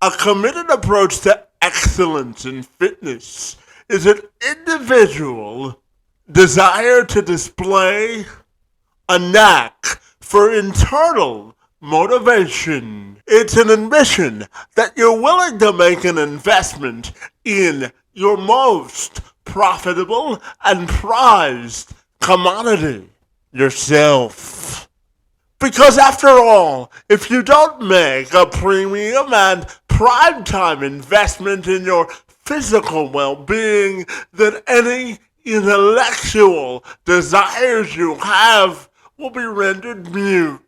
A committed approach to excellence in fitness is an individual desire to display a knack for internal motivation. It's an admission that you're willing to make an investment in your most profitable and prized commodity, yourself. Because after all, if you don't make a premium and primetime investment in your physical well-being, then any intellectual desires you have will be rendered mute.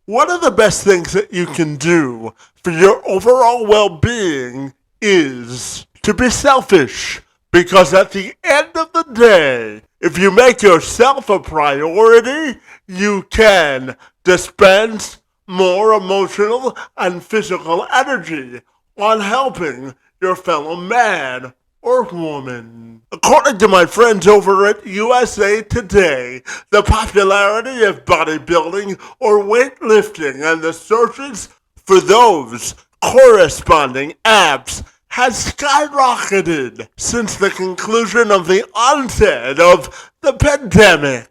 One of the best things that you can do for your overall well-being is to be selfish. Because at the end of the day, if you make yourself a priority, you can dispense more emotional and physical energy on helping your fellow man or woman. According to my friends over at USA Today, the popularity of bodybuilding or weightlifting and the searches for those corresponding apps has skyrocketed since the conclusion of the onset of the pandemic,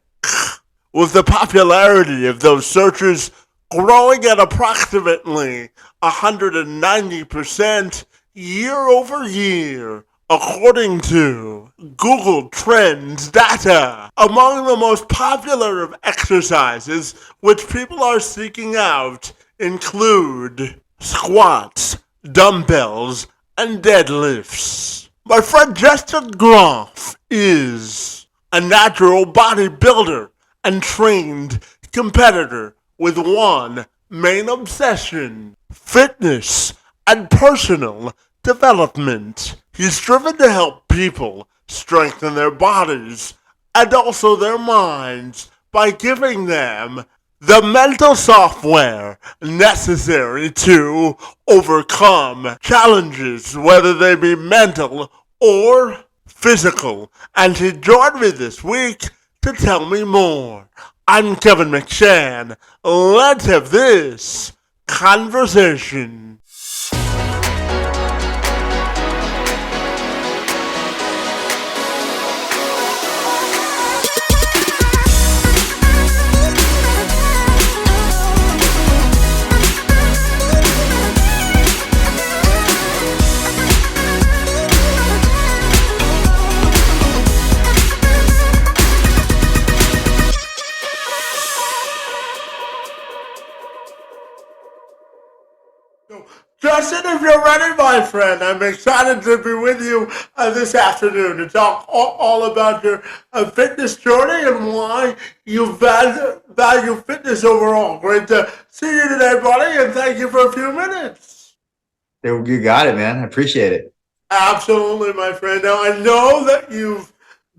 with the popularity of those searches growing at approximately 190% year over year, according to Google Trends data. Among the most popular of exercises which people are seeking out include squats, dumbbells, and deadlifts. My friend Justin Groth is a natural bodybuilder and trained competitor with one main obsession: fitness and personal development. He's driven to help people strengthen their bodies and also their minds by giving them the mental software necessary to overcome challenges, whether they be mental or physical. And he joined me this week to tell me more. I'm Kevin McShann. Let's have this conversation. Justin, if you're ready, my friend, I'm excited to be with you this afternoon to talk all about your fitness journey and why you value fitness overall. Great to see you today, buddy, and thank you for a few minutes. You got it, man. I appreciate it. Absolutely, my friend. Now, I know that you've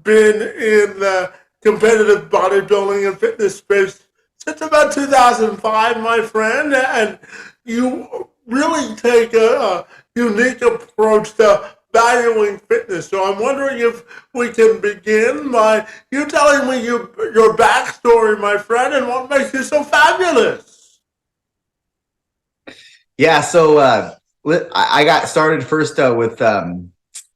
been in the competitive bodybuilding and fitness space since about 2005, my friend, and you really take a unique approach to valuing fitness. So I'm wondering if we can begin by you telling me your backstory, my friend, and what makes you so fabulous. Yeah, so I got started first with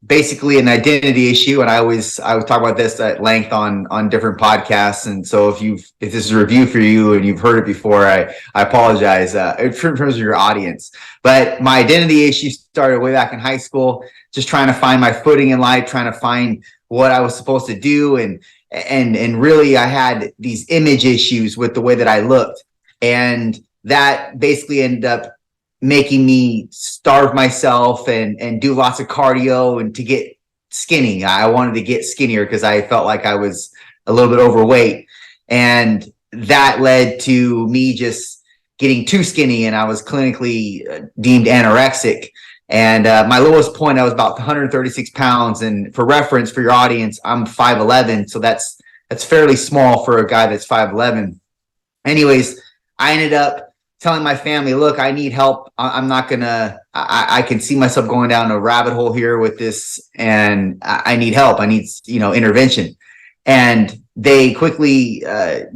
basically an identity issue, and I would talk about this at length on different podcasts. And so if this is a review for you and you've heard it before, I apologize in terms of your audience. But my identity issue started way back in high school, just trying to find my footing in life, trying to find what I was supposed to do, and really I had these image issues with the way that I looked, and that basically ended up making me starve myself and do lots of cardio and to get skinny. I wanted to get skinnier because I felt like I was a little bit overweight, and that led to me just getting too skinny, and I was clinically deemed anorexic. And my lowest point, I was about 136 pounds. And for reference, for your audience, I'm 5'11", so that's fairly small for a guy that's 5'11". Anyways, I ended up telling my family, look, I need help. I'm not gonna, I can see myself going down a rabbit hole here with this, and I need help. I need, intervention. And they quickly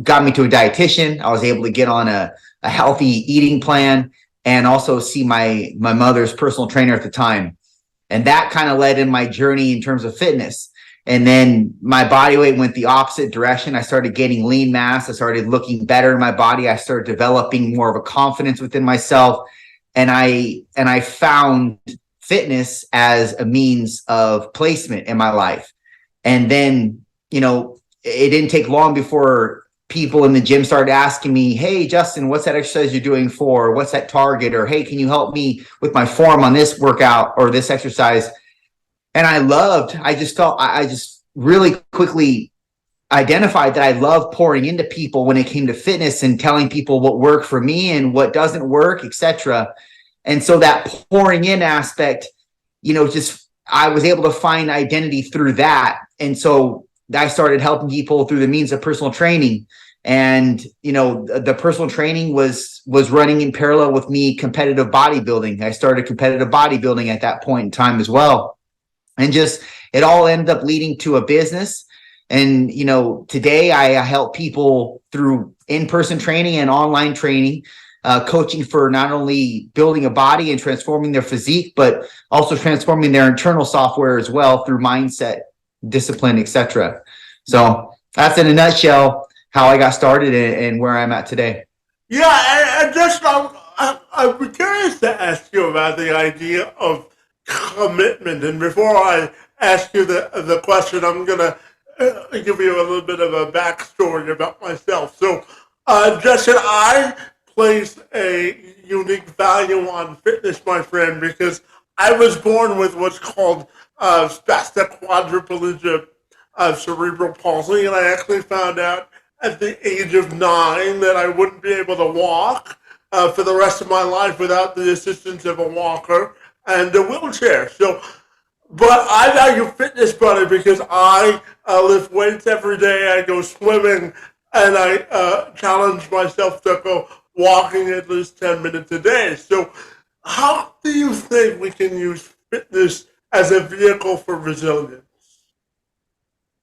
got me to a dietitian. I was able to get on a healthy eating plan. and also see my mother's personal trainer at the time. And that kind of led in my journey in terms of fitness. And then my body weight went the opposite direction. I started gaining lean mass. I started looking better in my body. I started developing more of a confidence within myself. And I found fitness as a means of placement in my life. And then, it didn't take long before people in the gym started asking me, hey, Justin, what's that exercise you're doing for? What's that target? Or, hey, can you help me with my form on this workout or this exercise? And I just really quickly identified that I love pouring into people when it came to fitness and telling people what worked for me and what doesn't work, etc. And so that pouring in aspect, I was able to find identity through that. And so I started helping people through the means of personal training. And, the personal training was running in parallel with me competitive bodybuilding. I started competitive bodybuilding at that point in time as well. And just, it all ended up leading to a business. And, today I help people through in-person training and online training, coaching for not only building a body and transforming their physique, but also transforming their internal software as well through mindset, discipline, etc. So that's in a nutshell how I got started and where I'm at today. Yeah, and just I'm curious to ask you about the idea of commitment. And before I ask you the question, I'm gonna give you a little bit of a backstory about myself. So, Justin, I place a unique value on fitness, my friend, because I was born with what's called spastic quadriplegia, cerebral palsy, and I actually found out at the age of 9 that I wouldn't be able to walk for the rest of my life without the assistance of a walker and a wheelchair. So, but I value fitness, buddy, because I lift weights every day. I go swimming, and I challenge myself to go walking at least 10 minutes a day. So, how do you think we can use fitness as a vehicle for resilience?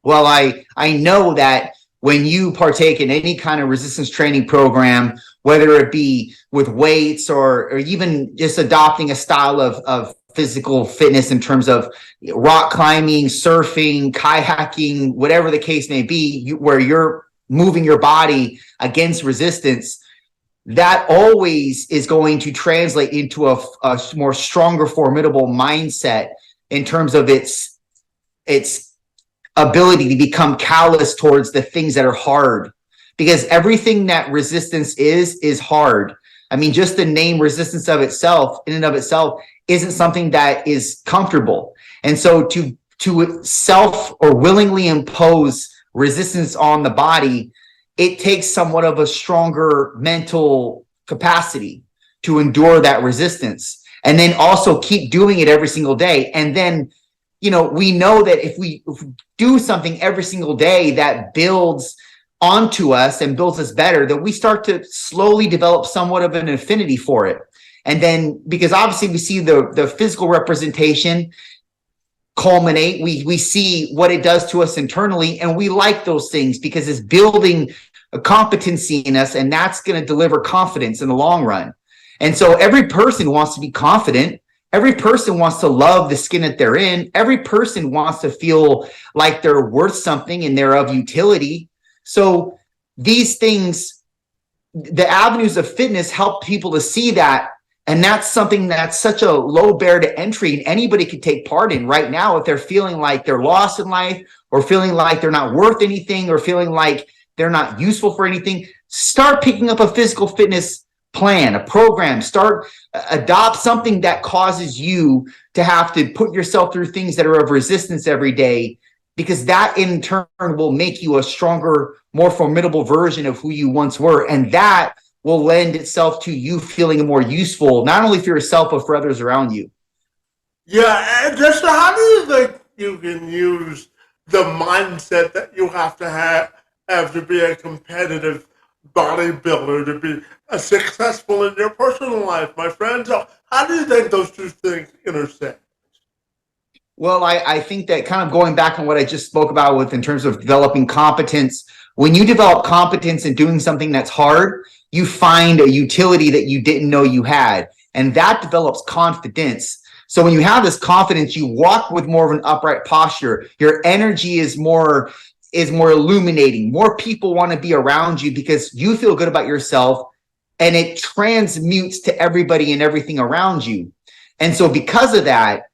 Well, I know that when you partake in any kind of resistance training program, whether it be with weights or even just adopting a style of physical fitness in terms of rock climbing, surfing, kayaking, whatever the case may be, where you're moving your body against resistance, that always is going to translate into a more stronger, formidable mindset in terms of its ability to become callous towards the things that are hard, because everything that resistance is hard. I mean, just the name resistance of itself, in and of itself, isn't something that is comfortable. And so to self or willingly impose resistance on the body, it takes somewhat of a stronger mental capacity to endure that resistance, and then also keep doing it every single day. And then, we know that if we do something every single day that builds onto us and builds us better, that we start to slowly develop somewhat of an affinity for it. And then, because obviously we see the physical representation culminate, we see what it does to us internally, and we like those things because it's building a competency in us, and that's going to deliver confidence in the long run. And so every person wants to be confident. Every person wants to love the skin that they're in. Every person wants to feel like they're worth something and they're of utility. So these things, the avenues of fitness, help people to see that. And that's something that's such a low barrier to entry, and anybody could take part in right now if they're feeling like they're lost in life, or feeling like they're not worth anything, or feeling like they're not useful for anything. Start picking up a physical fitness plan, a program. Adopt something that causes you to have to put yourself through things that are of resistance every day, because that in turn will make you a stronger, more formidable version of who you once were. And that will lend itself to you feeling more useful, not only for yourself, but for others around you. Yeah, and just how do you think you can use the mindset that you have to be a competitive bodybuilder to be successful in your personal life, my friend? So how do you think those two things intersect? Well, I think that, kind of going back on what I just spoke about with in terms of developing competence, when you develop competence in doing something that's hard, you find a utility that you didn't know you had, and that develops confidence. So when you have this confidence, you walk with more of an upright posture. Your energy is more illuminating. More people want to be around you because you feel good about yourself, and it transmutes to everybody and everything around you. And so because of that,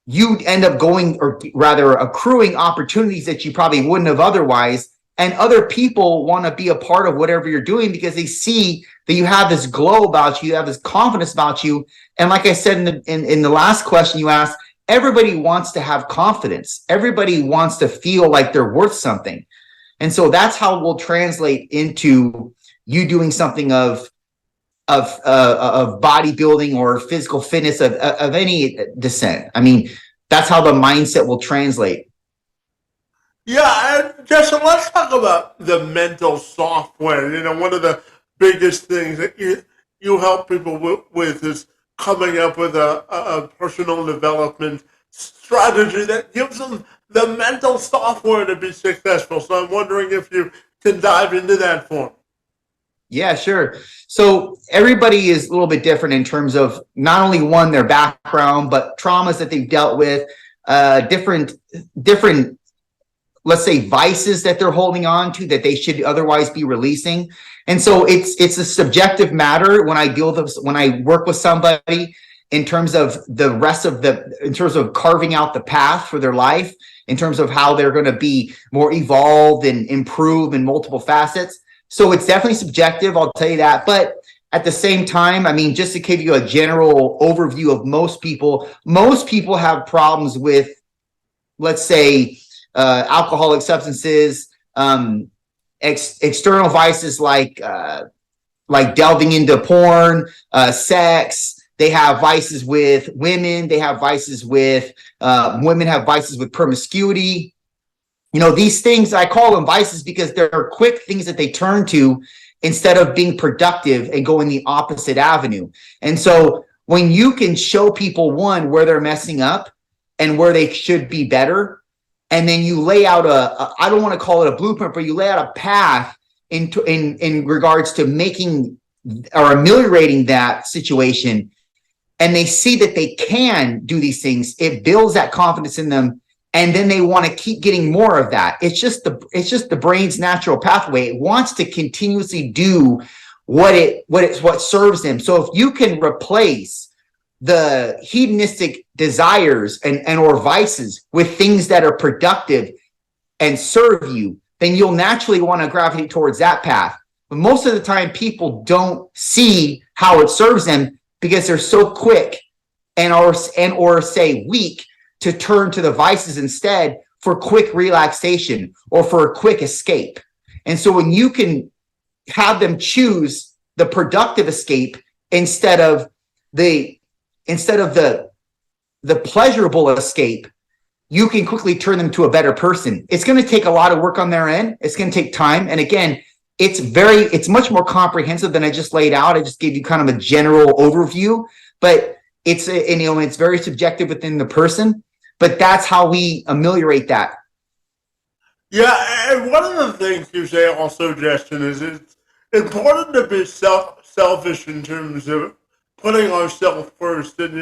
you end up going, or rather accruing opportunities that you probably wouldn't have otherwise. And other people want to be a part of whatever you're doing because they see that you have this glow about you, you have this confidence about you. And like I said in the last question you asked, everybody wants to have confidence. Everybody wants to feel like they're worth something. And so that's how we'll translate into you doing something of bodybuilding or physical fitness of any descent. I mean, that's how the mindset will translate. Yeah, and Justin, let's talk about the mental software. You know, one of the biggest things that you help people with is coming up with a personal development strategy that gives them the mental software to be successful. So I'm wondering if you can dive into that for me. Yeah, sure. So everybody is a little bit different in terms of not only one, their background, but traumas that they've dealt with, different, let's say, vices that they're holding on to that they should otherwise be releasing. And so it's a subjective matter when I work with somebody in terms of in terms of carving out the path for their life, in terms of how they're going to be more evolved and improve in multiple facets. So it's definitely subjective, I'll tell you that. But at the same time, I mean, just to give you a general overview of most people have problems with, let's say, alcoholic substances, external vices like delving into porn, sex. They have vices with women. They have vices with women have vices with promiscuity. You know, these things, I call them vices because they're quick things that they turn to instead of being productive and going the opposite avenue. And so when you can show people, one, where they're messing up and where they should be better, and then you lay out I don't want to call it a blueprint, but you lay out a path in regards to making or ameliorating that situation, and they see that they can do these things, it builds that confidence in them. And then they want to keep getting more of that. It's just the brain's natural pathway. It wants to continuously do what serves them. So if you can replace the hedonistic desires and or vices with things that are productive and serve you, then you'll naturally want to gravitate towards that path. But most of the time, people don't see how it serves them because they're so quick or say weak to turn to the vices instead for quick relaxation or for a quick escape. And so when you can have them choose the productive escape instead of the pleasurable escape, you can quickly turn them to a better person. It's going to take a lot of work on their end. It's going to take time. And again, it's much more comprehensive than I just laid out. I just gave you kind of a general overview, but it's very subjective within the person. But that's how we ameliorate that. Yeah, and one of the things you say also, Justin, is it's important to be selfish in terms of putting ourselves first. And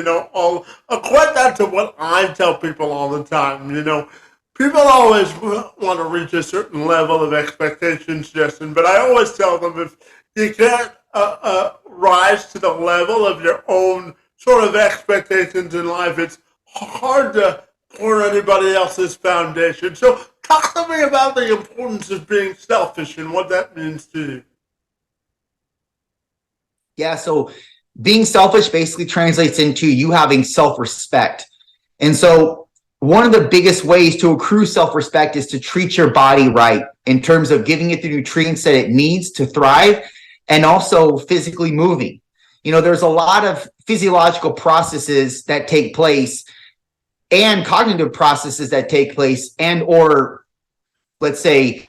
I'll equate that to what I tell people all the time. You know, people always want to reach a certain level of expectations, Justin. But I always tell them if you can't rise to the level of your own sort of expectations in life, it's hard to pour anybody else's foundation. So talk to me about the importance of being selfish and what that means to you. Yeah, so being selfish basically translates into you having self-respect. And so one of the biggest ways to accrue self-respect is to treat your body right in terms of giving it the nutrients that it needs to thrive and also physically moving. You know, there's a lot of physiological processes that take place and cognitive processes that take place and or, let's say,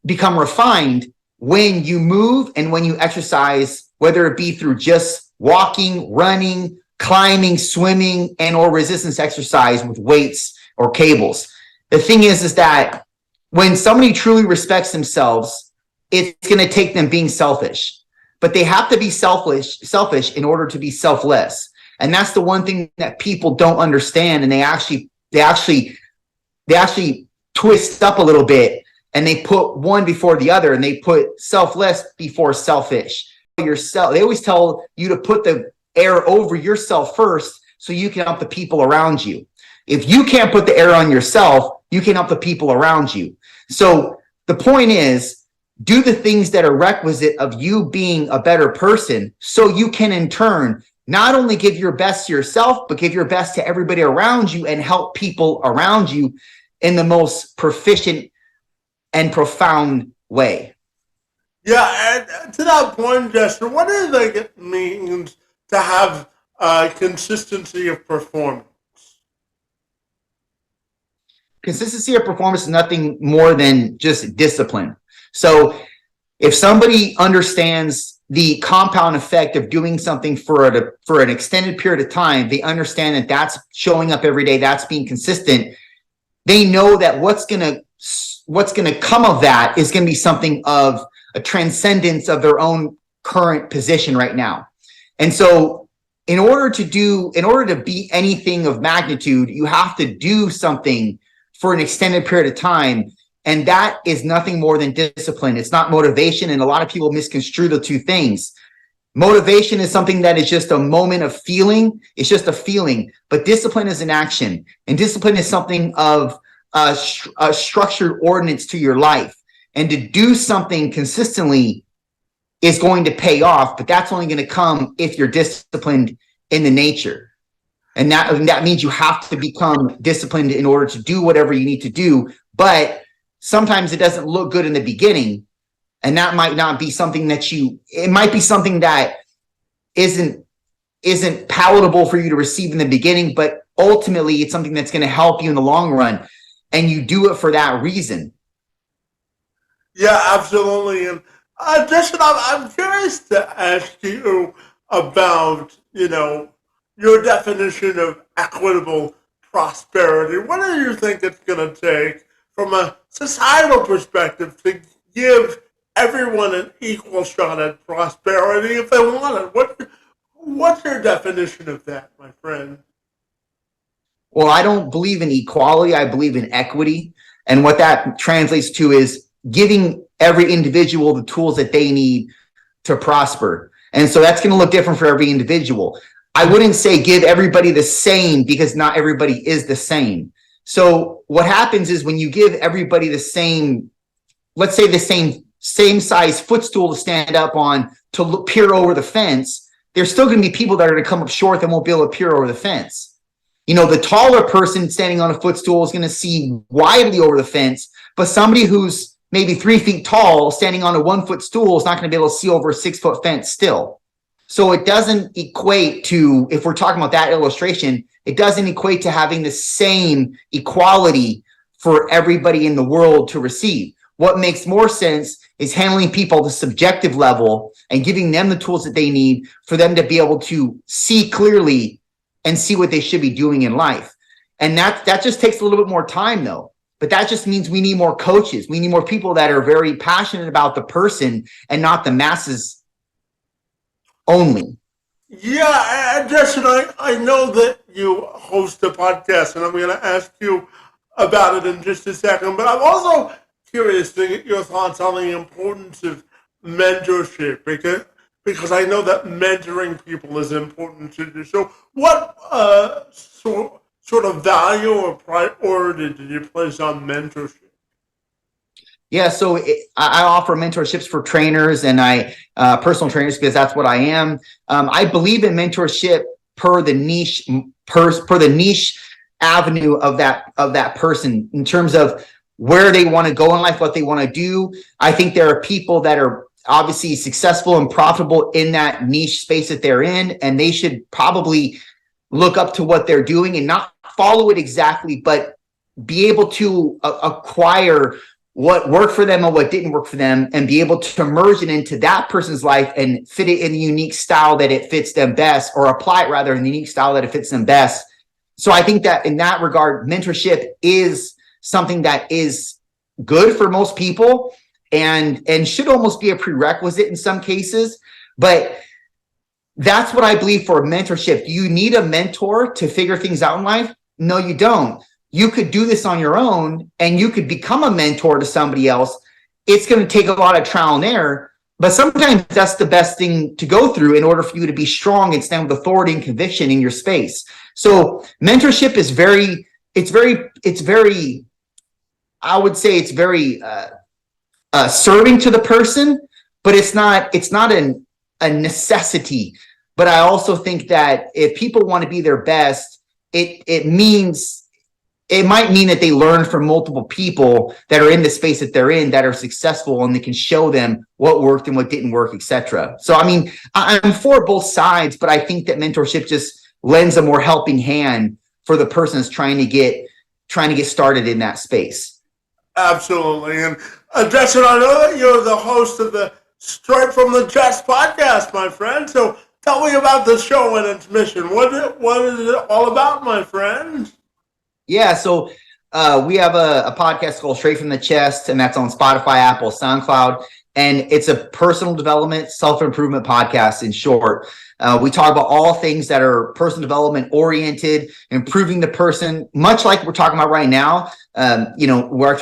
become refined when you move and when you exercise, whether it be through just walking, running, climbing, swimming, and or resistance exercise with weights or cables. The thing is that when somebody truly respects themselves, it's going to take them being selfish. But they have to be selfish in order to be selfless. And that's the one thing that people don't understand. And they actually twist up a little bit, and they put one before the other, and they put selfless before selfish. They always tell you to put the air over yourself first so you can help the people around you. If you can't put the air on yourself, you can help the people around you. So the point is, do the things that are requisite of you being a better person so you can in turn not only give your best to yourself, but give your best to everybody around you and help people around you in the most proficient and profound way. Yeah, and to that point, Jester, what do you think it means to have consistency of performance? Consistency of performance is nothing more than just discipline. So if somebody understands the compound effect of doing something for an extended period of time, they understand that that's showing up every day, that's being consistent. They know that what's going to come of that is going to be something of a transcendence of their own current position right now. And so in order to be anything of magnitude, you have to do something for an extended period of time. And that is nothing more than discipline. It's not motivation. And a lot of people misconstrue the two things. Motivation is something that is just a moment of feeling. It's just a feeling. But discipline is an action. And discipline is something of a structured ordinance to your life. And to do something consistently is going to pay off. But that's only going to come if you're disciplined in the nature. And that means you have to become disciplined in order to do whatever you need to do. But sometimes it doesn't look good in the beginning. And that might not be something it might be something that isn't palatable for you to receive in the beginning, but ultimately it's something that's going to help you in the long run. And you do it for that reason. Yeah, absolutely. And Justin, I'm curious to ask you about, your definition of equitable prosperity. What do you think it's going to take from a societal perspective to give everyone an equal shot at prosperity if they want it? What's your definition of that, my friend? Well, I don't believe in equality. I believe in equity. And what that translates to is giving every individual the tools that they need to prosper. And so that's going to look different for every individual. I wouldn't say give everybody the same, because not everybody is the same. So what happens is when you give everybody the same, let's say the same size footstool to stand up on to peer over the fence, there's still going to be people that are going to come up short that won't be able to peer over the fence. The taller person standing on a footstool is going to see widely over the fence, but somebody who's maybe 3 feet tall standing on a 1 foot stool is not going to be able to see over a 6 foot fence still. So it doesn't equate to, if we're talking about that illustration, it doesn't equate to having the same equality for everybody in the world to receive. What makes more sense is handling people at the subjective level and giving them the tools that they need for them to be able to see clearly and see what they should be doing in life. And that just takes a little bit more time though. But that just means we need more coaches. We need more people that are very passionate about the person and not the masses only. Yeah, and Justin, I know that you host a podcast, and I'm going to ask you about it in just a second, but I'm also curious to get your thoughts on the importance of mentorship, because I know that mentoring people is important to you. So what sort of value or priority do you place on mentorship? Yeah, so I offer mentorships for trainers and personal trainers, because that's what I am. I believe in mentorship per the niche avenue of that person in terms of where they want to go in life, what they want to do. I think there are people that are obviously successful and profitable in that niche space that they're in, and they should probably look up to what they're doing and not follow it exactly, but be able to acquire what worked for them and what didn't work for them, and be able to merge it into that person's life and fit it in the unique style that it fits them best, or apply it rather in the unique style that it fits them best. So I think that in that regard, mentorship is something that is good for most people. and should almost be a prerequisite in some cases. But that's what I believe for mentorship. Do you need a mentor to figure things out in life? No, you don't. You could do this on your own, and you could become a mentor to somebody else. It's going to take a lot of trial and error, but sometimes that's the best thing to go through in order for you to be strong and stand with authority and conviction in your space. So mentorship is very, I would say it's very serving to the person, but it's not a necessity. But I also think that if people want to be their best, it might mean that they learn from multiple people that are in the space that they're in that are successful, and they can show them what worked and what didn't work, etc. So, I mean, I'm for both sides, but I think that mentorship just lends a more helping hand for the person that's trying to get started in that space. Absolutely. And Justin, I know that you're the host of the Straight from the Chest podcast, my friend. So tell me about the show and its mission. What is it all about, my friend? Yeah, so we have a podcast called Straight from the Chest, and that's on Spotify, Apple, SoundCloud, and it's a personal development, self-improvement podcast in short. We talk about all things that are personal development oriented, improving the person, much like we're talking about right now. We're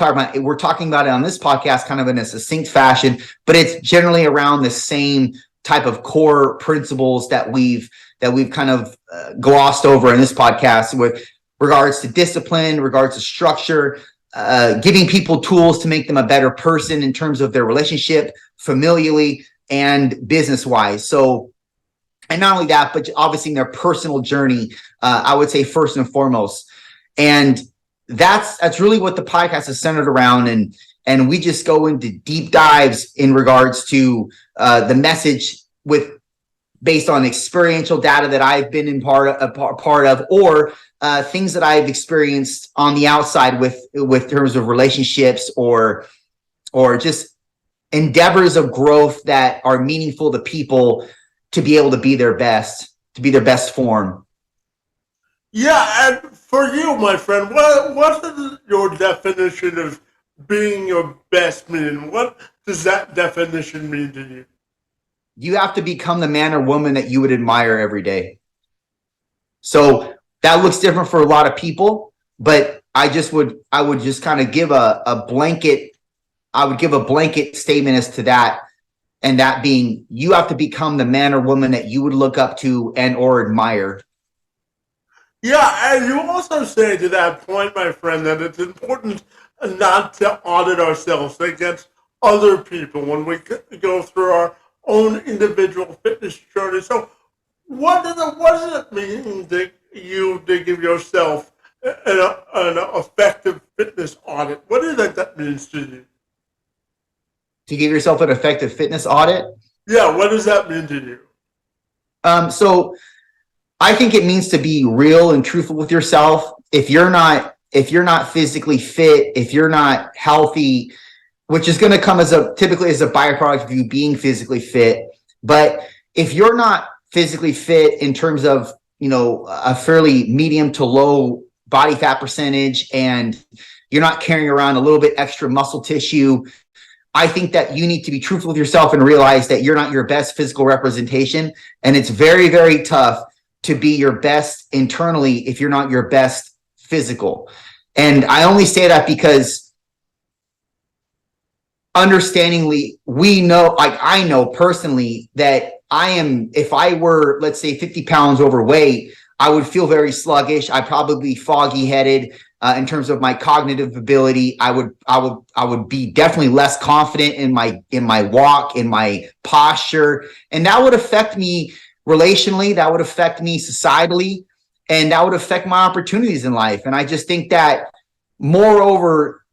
talking about it on this podcast kind of in a succinct fashion, but it's generally around the same type of core principles that we've kind of glossed over in this podcast with regards to discipline, regards to structure, giving people tools to make them a better person in terms of their relationship, familially, and business-wise. So, and not only that, but obviously in their personal journey, I would say first and foremost. And that's really what the podcast is centered around. And we just go into deep dives in regards to the message based on experiential data that I've been a part of, or things that I've experienced on the outside with terms of relationships or just endeavors of growth that are meaningful to people to be able to be their best form. Yeah, and for you, my friend, what is your definition of being your best mean? What does that definition mean to you? You have to become the man or woman that you would admire every day. So that looks different for a lot of people, but I would just kind of give a blanket statement as to that. And that being, you have to become the man or woman that you would look up to and or admire. Yeah, and you also say to that point, my friend, that it's important not to audit ourselves against other people when we go through our own individual fitness journey. So what does it mean to you to give yourself an effective fitness audit? What do you think that means to you? To give yourself an effective fitness audit? Yeah, what does that mean to you? So I think it means to be real and truthful with yourself. If you're not physically fit, if you're not healthy, which is going to come typically as a byproduct of you being physically fit. But if you're not physically fit in terms of, a fairly medium to low body fat percentage, and you're not carrying around a little bit extra muscle tissue, I think that you need to be truthful with yourself and realize that you're not your best physical representation. And it's very, very tough to be your best internally if you're not your best physical. And I only say that because understandingly, I know personally that if I were, let's say, 50 pounds overweight, I would feel very sluggish. I'd probably be foggy headed in terms of my cognitive ability. I would be definitely less confident in my walk, in my posture, and that would affect me relationally. That would affect me societally, and that would affect my opportunities in life. And I just think that, moreover,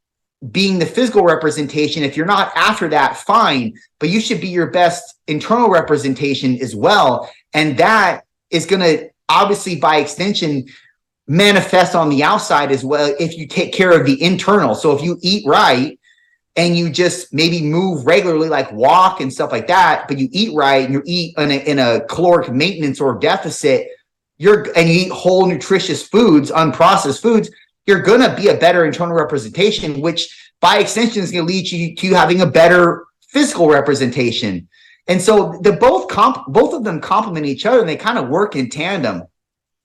being the physical representation, if you're not after that, fine, but you should be your best internal representation as well. And that is going to obviously, by extension, manifest on the outside as well if you take care of the internal. So if you eat right and you just maybe move regularly, like walk and stuff like that, but you eat right and you eat in a caloric maintenance or deficit, you eat whole nutritious foods, unprocessed foods, you're going to be a better internal representation, which by extension is going to lead you to having a better physical representation. And so both of them complement each other, and they kind of work in tandem.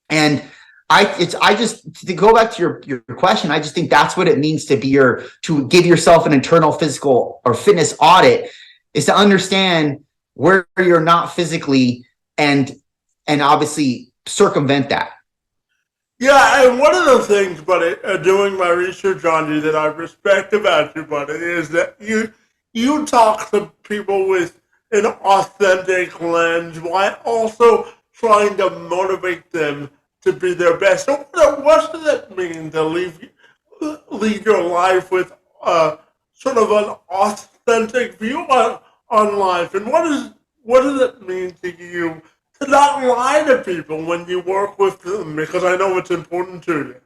And I just, to go back to your question, I just think that's what it means to give yourself an internal physical or fitness audit, is to understand where you're not physically and obviously circumvent that. Yeah, and one of the things, buddy, doing my research on you that I respect about you, buddy, is that you talk to people with an authentic lens while also trying to motivate them to be their best. So what does it mean to lead your life with sort of an authentic view on life? And what does it mean to you to not lie to people when you work with them? Because I know it's important to you.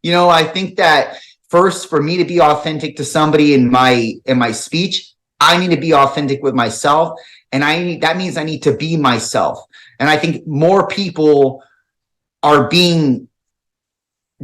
You know, I think that first, for me to be authentic to somebody in my speech, I need to be authentic with myself, and that means I need to be myself. And I think more people are being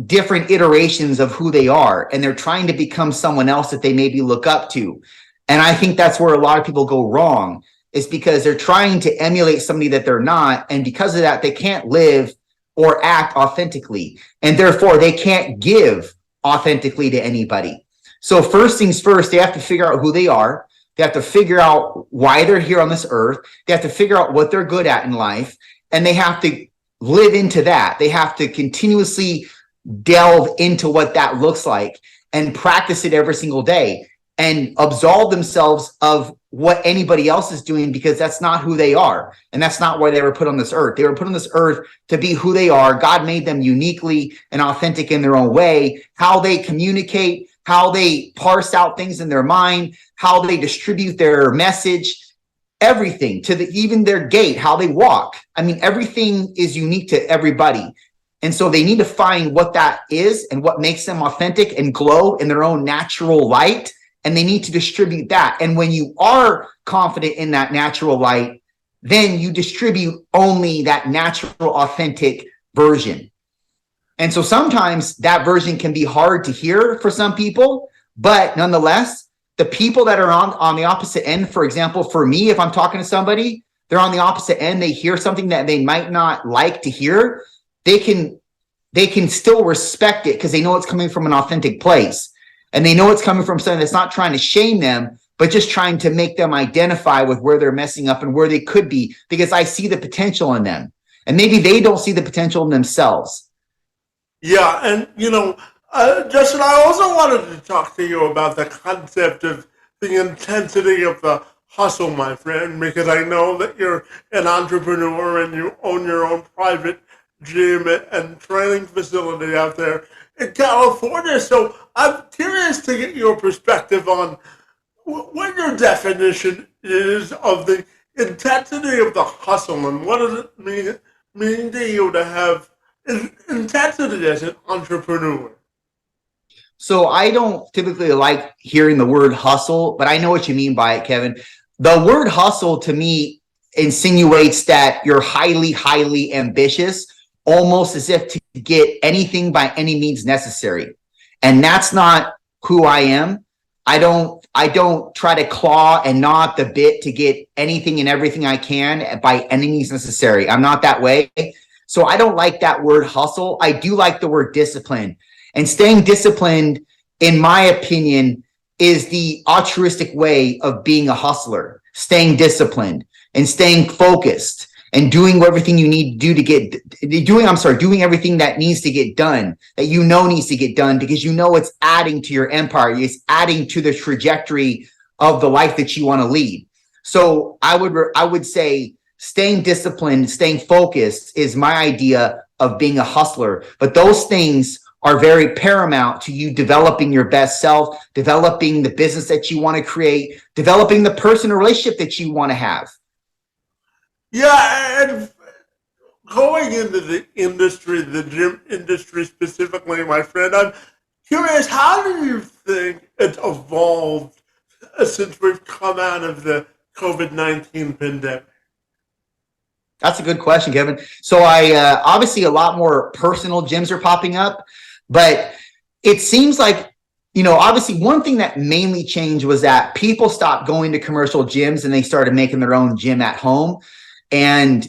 different iterations of who they are, and they're trying to become someone else that they maybe look up to. And I think that's where a lot of people go wrong, is because they're trying to emulate somebody that they're not. And because of that, they can't live or act authentically. And therefore, they can't give authentically to anybody. So first things first, they have to figure out who they are. They have to figure out why they're here on this earth. They have to figure out what they're good at in life. And they have to live into that. They have to continuously delve into what that looks like and practice it every single day and absolve themselves of what anybody else is doing, because that's not who they are. And that's not why they were put on this earth. They were put on this earth to be who they are. God made them uniquely and authentic in their own way. How they communicate, how they parse out things in their mind, how they distribute their message, everything, to even their gait, how they walk. I mean, everything is unique to everybody. And so they need to find what that is and what makes them authentic and glow in their own natural light. And they need to distribute that. And when you are confident in that natural light, then you distribute only that natural, authentic version. And so sometimes that version can be hard to hear for some people, but nonetheless, the people that are on the opposite end, for example, for me, if I'm talking to somebody, they're on the opposite end, they hear something that they might not like to hear, they can still respect it because they know it's coming from an authentic place. And they know it's coming from something that's not trying to shame them, but just trying to make them identify with where they're messing up and where they could be, because I see the potential in them. And maybe they don't see the potential in themselves. Yeah, and Justin, I also wanted to talk to you about the concept of the intensity of the hustle, my friend, because I know that you're an entrepreneur and you own your own private gym and training facility out there in California. So I'm curious to get your perspective on what your definition is of the intensity of the hustle, and what does it mean to you to have intensity as an entrepreneur? So I don't typically like hearing the word hustle, but I know what you mean by it, Kevin. The word hustle to me insinuates that you're highly, highly ambitious, almost as if to get anything by any means necessary. And that's not who I am. I don't try to claw and gnaw at the bit to get anything and everything I can by any means necessary. I'm not that way. So I don't like that word hustle. I do like the word discipline. And staying disciplined, in my opinion, is the altruistic way of being a hustler. Staying disciplined and staying focused and doing everything you need to do doing everything that needs to get done, that needs to get done, because it's adding to your empire. It's adding to the trajectory of the life that you want to lead. So I would say staying disciplined, staying focused is my idea of being a hustler. But those things are very paramount to you developing your best self, developing the business that you want to create, developing the personal relationship that you want to have. Yeah, and going into the industry, the gym industry specifically, my friend, I'm curious, how do you think it's evolved since we've come out of the COVID-19 pandemic? That's a good question, Kevin. So obviously a lot more personal gyms are popping up, but it seems like obviously one thing that mainly changed was that people stopped going to commercial gyms and they started making their own gym at home. And,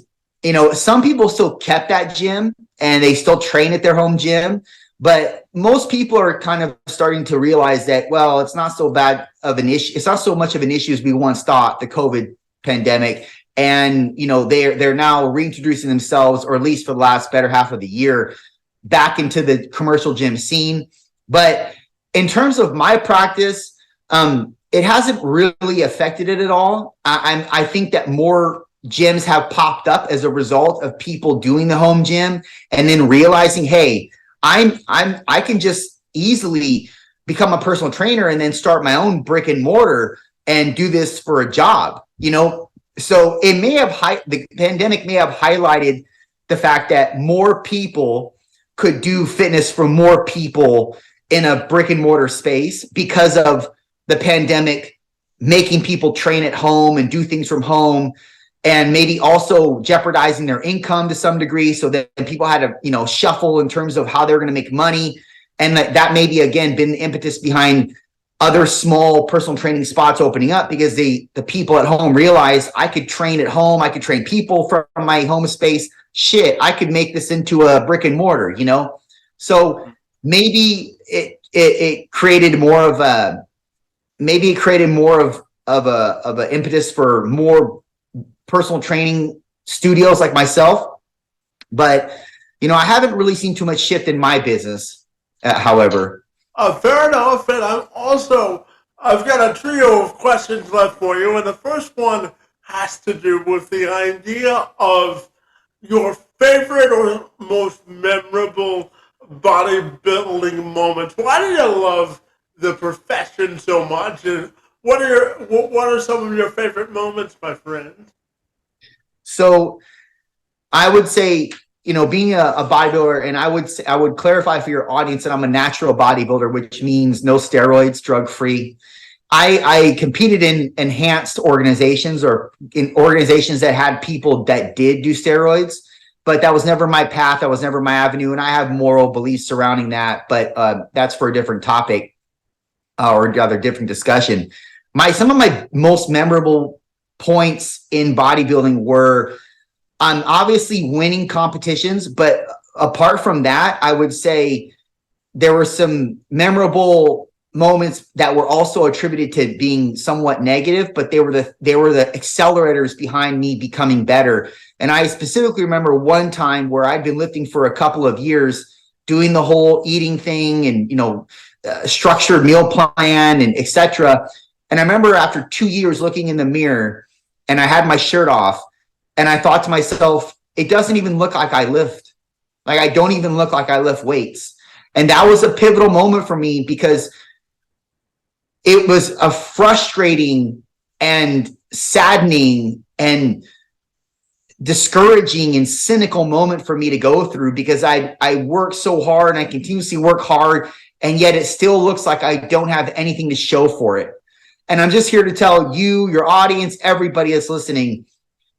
some people still kept that gym and they still train at their home gym. But most people are kind of starting to realize that, well, it's not so bad of an issue. It's not so much of an issue as we once thought, the COVID pandemic. And, they're now reintroducing themselves, or at least for the last better half of the year, back into the commercial gym scene. But in terms of my practice, it hasn't really affected it at all. I think that more gyms have popped up as a result of people doing the home gym and then realizing, hey, I can just easily become a personal trainer and then start my own brick and mortar and do this for a job. So it may have the pandemic may have highlighted the fact that more people could do fitness for more people in a brick and mortar space because of the pandemic making people train at home and do things from home, and maybe also jeopardizing their income to some degree. So that people had to, shuffle in terms of how they're going to make money. And that maybe, again, been the impetus behind other small personal training spots opening up, because the people at home realized, I could train at home. I could train people from my home space. Shit, I could make this into a brick and mortar, So maybe it created more of a, of an impetus for more personal training studios like myself. But, I haven't really seen too much shift in my business, however. Fair enough. And I've got a trio of questions left for you. And the first one has to do with the idea of your favorite or most memorable bodybuilding moments. Why do you love the profession so much? And what are some of your favorite moments, my friend? So I would say, being a bodybuilder, and I would clarify for your audience that I'm a natural bodybuilder, which means no steroids, drug-free. I competed in enhanced organizations, or in organizations that had people that did do steroids, but that was never my path. That was never my avenue. And I have moral beliefs surrounding that, but that's for a different topic or rather different discussion. Some of my most memorable points in bodybuilding were obviously winning competitions, but apart from that, I would say there were some memorable moments that were also attributed to being somewhat negative, but they were the accelerators behind me becoming better. And I specifically remember one time where I'd been lifting for a couple of years, doing the whole eating thing and structured meal plan and etc. And I remember after 2 years looking in the mirror, and I had my shirt off, and I thought to myself, it doesn't even look like I lift. Like, I don't even look like I lift weights. And that was a pivotal moment for me, because it was a frustrating and saddening and discouraging and cynical moment for me to go through, because I work so hard and I continuously work hard, and yet it still looks like I don't have anything to show for it. And I'm just here to tell you, your audience, everybody that's listening,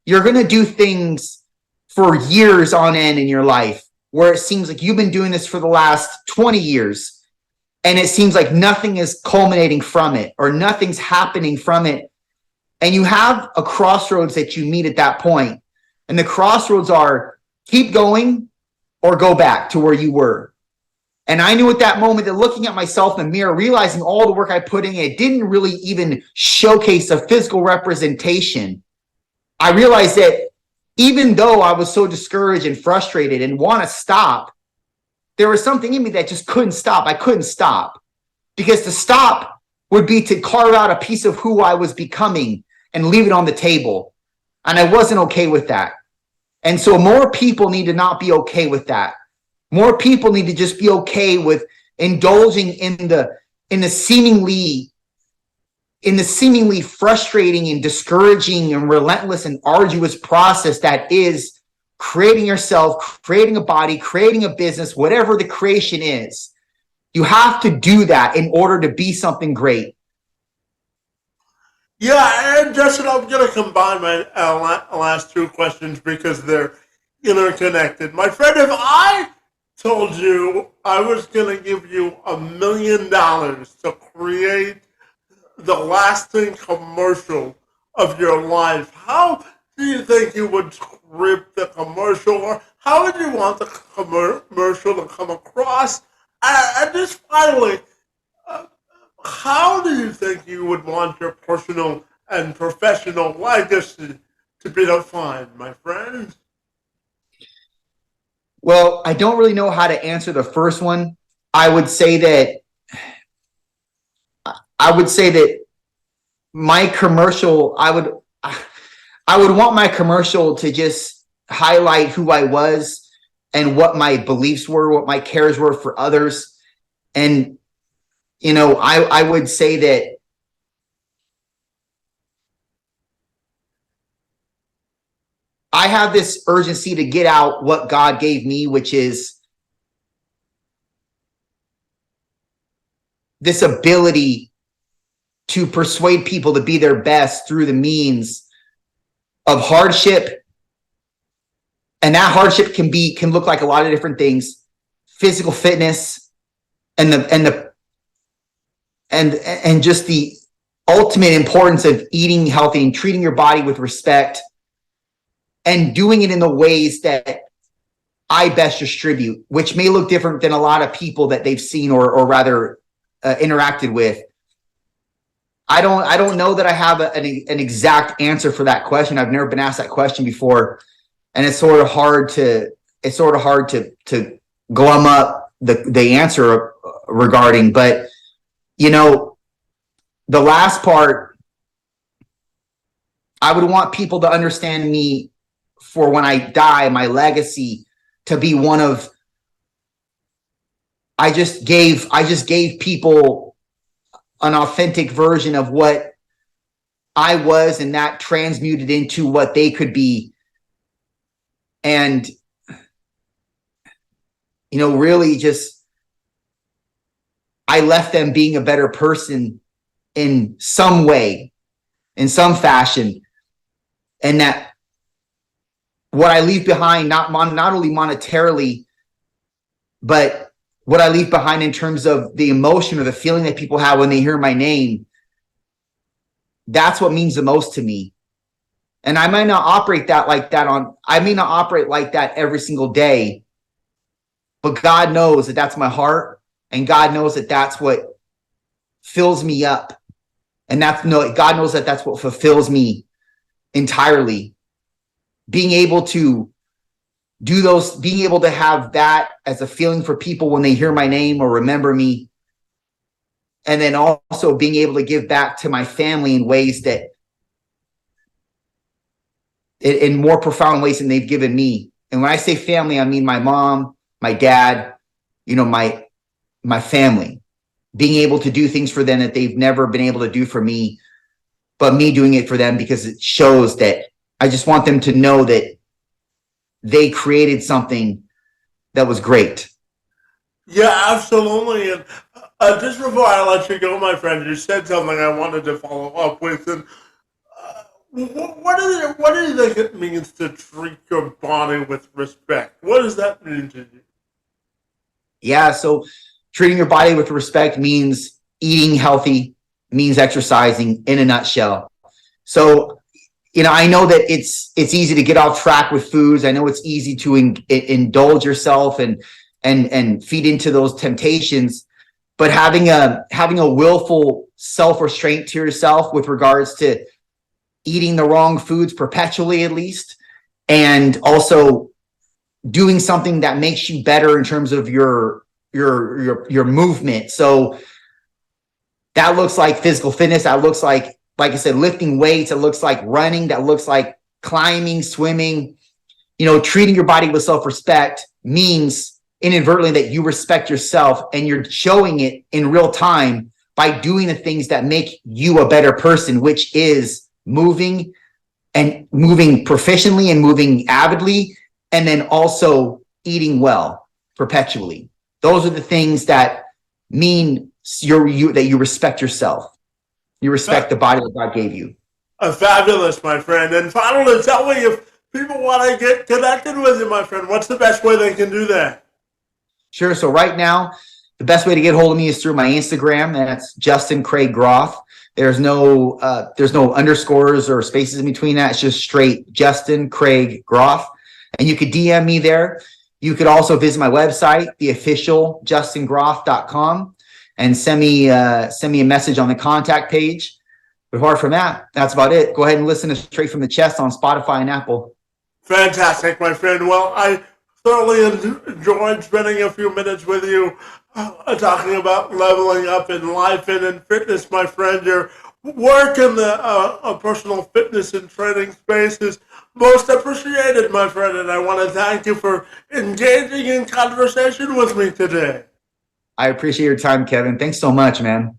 you're going to do things for years on end in your life where it seems like you've been doing this for the last 20 years, and it seems like nothing is culminating from it, or nothing's happening from it. And you have a crossroads that you meet at that point. And the crossroads are keep going or go back to where you were. And I knew at that moment that looking at myself in the mirror, realizing all the work I put in, it didn't really even showcase a physical representation. I realized that even though I was so discouraged and frustrated and want to stop, there was something in me that just couldn't stop. I couldn't stop, because to stop would be to carve out a piece of who I was becoming and leave it on the table. And I wasn't okay with that. And so more people need to not be okay with that. More people need to just be okay with indulging in the seemingly frustrating and discouraging and relentless and arduous process that is creating yourself, creating a body, creating a business, whatever the creation is. You have to do that in order to be something great. Yeah, and Justin, I'm going to combine my last two questions because they're interconnected. My friend, if I told you I was going to give you $1 million to create the lasting commercial of your life, how do you think you would script the commercial, or how would you want the commercial to come across? And just finally, how do you think you would want your personal and professional legacy to be defined, my friend? Well, I don't really know how to answer the first one. I would say that my commercial, I would want my commercial to just highlight who I was and what my beliefs were, what my cares were for others. And, I would say that I have this urgency to get out what God gave me, which is this ability to persuade people to be their best through the means of hardship. And that hardship can look like a lot of different things: physical fitness and just the ultimate importance of eating healthy and treating your body with respect and doing it in the ways that I best distribute, which may look different than a lot of people that they've seen or rather interacted with. I don't know that I have an exact answer for that question. I've never been asked that question before, and it's sort of hard to glum up the answer regarding. But the last part, I would want people to understand me for when I die, my legacy to be one of, I just gave people an authentic version of what I was, and that transmuted into what they could be. And, really just, I left them being a better person in some way, in some fashion. And that what I leave behind, not only monetarily, but what I leave behind in terms of the emotion or the feeling that people have when they hear my name, that's what means the most to me. And I might not operate like that every single day, but God knows that that's my heart, and God knows that that's what fills me up. And God knows that that's what fulfills me entirely. Being able to do those, being able to have that as a feeling for people when they hear my name or remember me. And then also being able to give back to my family in ways that, in more profound ways than they've given me. And when I say family, I mean my mom, my dad, my family. Being able to do things for them that they've never been able to do for me, but me doing it for them because it shows that I just want them to know that they created something that was great. Yeah, absolutely. And just before I let you go, my friend, you said something I wanted to follow up with. And what do you think it means to treat your body with respect? What does that mean to you? Yeah, so treating your body with respect means eating healthy, means exercising, in a nutshell. So, I know that it's easy to get off track with foods. I know it's easy to indulge yourself and feed into those temptations, but having a willful self-restraint to yourself with regards to eating the wrong foods perpetually, at least, and also doing something that makes you better in terms of your movement. So that looks like physical fitness. That looks like I said, lifting weights. It looks like running. That looks like climbing, swimming. Treating your body with self-respect means inadvertently that you respect yourself, and you're showing it in real time by doing the things that make you a better person, which is moving proficiently and moving avidly, and then also eating well perpetually. Those are the things that mean that you respect yourself. You respect the body that God gave you. Fabulous, my friend. And finally, tell me, if people want to get connected with you, my friend, what's the best way they can do that? Sure. So right now, the best way to get hold of me is through my Instagram, and that's Justin Craig Groth. There's no underscores or spaces in between that. It's just straight Justin Craig Groth, and you could DM me there. You could also visit my website, the official justingroth.com, and send me a message on the contact page. But apart from that, that's about it. Go ahead and listen to Straight from the Chest on Spotify and Apple. Fantastic, my friend. Well, I thoroughly enjoyed spending a few minutes with you talking about leveling up in life and in fitness, my friend. Your work in the personal fitness and training space is most appreciated, my friend, and I want to thank you for engaging in conversation with me today. I appreciate your time, Kevin. Thanks so much, man.